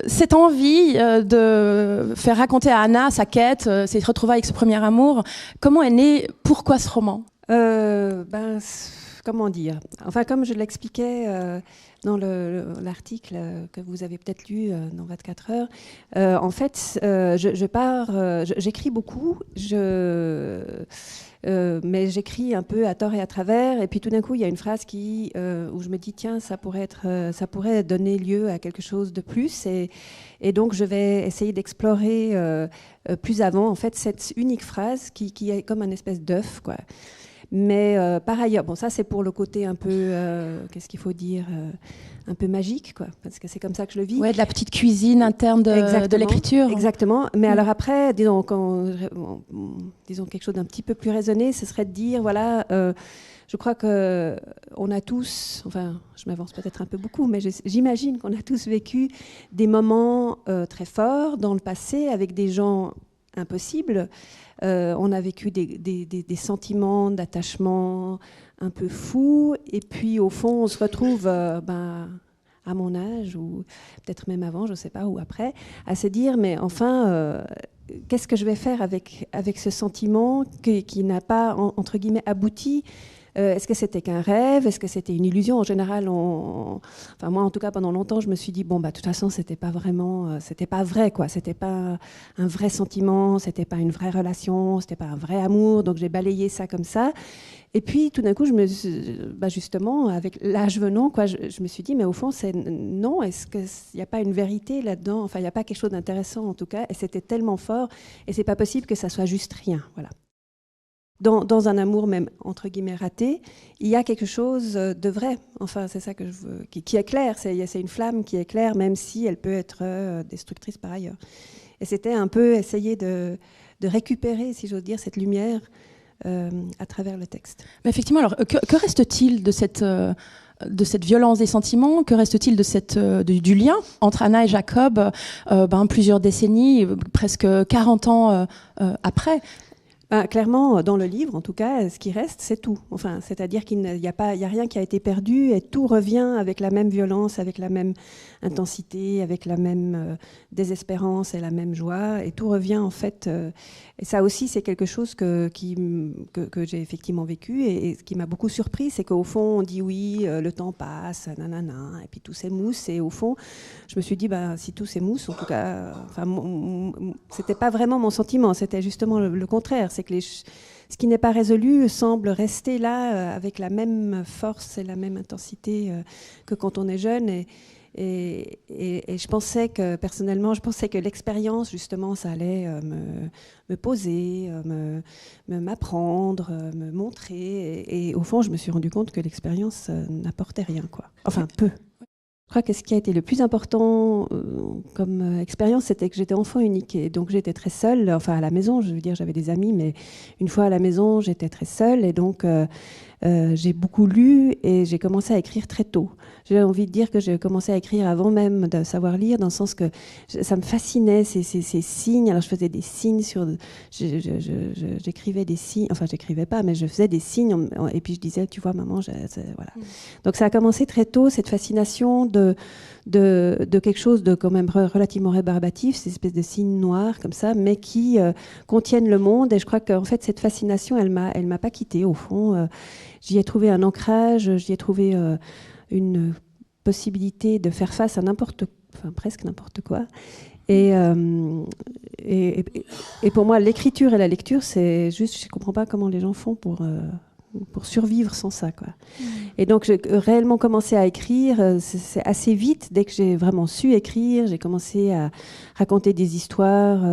Cette envie de faire raconter à Anna sa quête, ses retrouvailles avec ce premier amour, comment est né, pourquoi ce roman? Comment dire? Enfin, comme je l'expliquais dans l'article que vous avez peut-être lu dans 24 heures, en fait, j'écris beaucoup, mais j'écris un peu à tort et à travers, et puis tout d'un coup, il y a une phrase où je me dis, tiens, ça pourrait donner lieu à quelque chose de plus, et donc je vais essayer d'explorer plus avant, en fait, cette unique phrase qui est comme un espèce d'œuf, quoi. Mais par ailleurs, bon, ça c'est pour le côté un peu, qu'est-ce qu'il faut dire, un peu magique, quoi, parce que c'est comme ça que je le vis. Ouais, de la petite cuisine interne de l'écriture. Exactement. Mais alors après, disons quelque chose d'un petit peu plus raisonné, ce serait de dire, voilà, je crois que on a tous, enfin, je m'avance peut-être un peu beaucoup, mais j'imagine qu'on a tous vécu des moments très forts dans le passé avec des gens impossibles. On a vécu des sentiments d'attachement un peu fous, et puis au fond on se retrouve à mon âge, ou peut-être même avant, je ne sais pas, ou après, à se dire mais enfin qu'est-ce que je vais faire avec ce sentiment qui n'a pas entre guillemets abouti. Est-ce que c'était qu'un rêve? Est-ce que c'était une illusion? En général, enfin moi en tout cas pendant longtemps, je me suis dit bon de toute façon c'était pas vraiment, c'était pas vrai, quoi. C'était pas un vrai sentiment, c'était pas une vraie relation, c'était pas un vrai amour. Donc j'ai balayé ça comme ça. Et puis tout d'un coup, justement avec l'âge venant, quoi, je me suis dit mais au fond non. Est-ce qu'il n'y a pas une vérité là-dedans? Enfin il n'y a pas quelque chose d'intéressant en tout cas. Et c'était tellement fort et c'est pas possible que ça soit juste rien. Voilà. Dans un amour même, entre guillemets, raté, il y a quelque chose de vrai. Enfin, c'est ça que je veux, qui éclaire. C'est une flamme qui éclaire, même si elle peut être destructrice par ailleurs. Et c'était un peu essayer de récupérer, si j'ose dire, cette lumière à travers le texte. Mais effectivement, alors, que reste-t-il de cette violence des sentiments? Que reste-t-il du lien entre Anna et Jacob plusieurs décennies, presque 40 ans après? Clairement, dans le livre, en tout cas, ce qui reste, c'est tout. Enfin, c'est-à-dire qu'il n'y a rien qui a été perdu, et tout revient avec la même violence, avec la même intensité, avec la même désespérance et la même joie, et tout revient en fait. Et ça aussi, c'est quelque chose que j'ai effectivement vécu, et ce qui m'a beaucoup surpris, c'est qu'au fond, on dit oui, le temps passe, nanana, et puis tout s'émousse, et au fond, je me suis dit, si tout s'émousse, en tout cas, c'était pas vraiment mon sentiment, c'était justement le contraire. C'est que ce qui n'est pas résolu semble rester là avec la même force et la même intensité que quand on est jeune. Et je pensais que, personnellement, l'expérience, justement, ça allait me poser, m'apprendre, me montrer. Et au fond, je me suis rendu compte que l'expérience n'apportait rien, quoi. Enfin, peu. Je crois que ce qui a été le plus important comme expérience, c'était que j'étais enfant unique. Et donc j'étais très seule, enfin à la maison, je veux dire, j'avais des amis, mais une fois à la maison, j'étais très seule. Et donc j'ai beaucoup lu et j'ai commencé à écrire très tôt. J'ai envie de dire que j'ai commencé à écrire avant même de savoir lire, dans le sens que ça me fascinait, ces signes. Alors je faisais des signes j'écrivais des signes, enfin j'écrivais pas, mais je faisais des signes, et puis je disais, tu vois maman, voilà. Donc ça a commencé très tôt, cette fascination de quelque chose de quand même relativement rébarbatif, ces espèces de signes noirs comme ça, mais qui contiennent le monde. Et je crois qu'en fait cette fascination, elle m'a pas quittée au fond. J'y ai trouvé un ancrage, j'y ai trouvé une possibilité de faire face à presque n'importe quoi. Et pour moi, l'écriture et la lecture, c'est juste, je ne comprends pas comment les gens font pour survivre sans ça, quoi. Et donc, j'ai réellement commencé à écrire, c'est assez vite, dès que j'ai vraiment su écrire, j'ai commencé à raconter des histoires,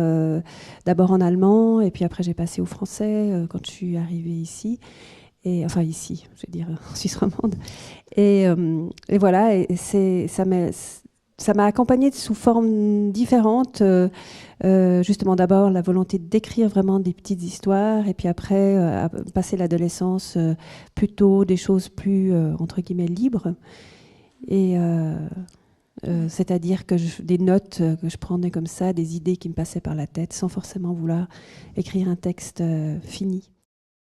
d'abord en allemand, et puis après j'ai passé au français quand je suis arrivée ici. Enfin ici, je veux dire en Suisse romande. Et voilà, et ça m'a accompagnée sous formes différentes. Justement, d'abord la volonté d'écrire vraiment des petites histoires, et puis après passer l'adolescence plutôt des choses plus entre guillemets libres. Et c'est-à-dire que des notes que je prenais comme ça, des idées qui me passaient par la tête, sans forcément vouloir écrire un texte fini.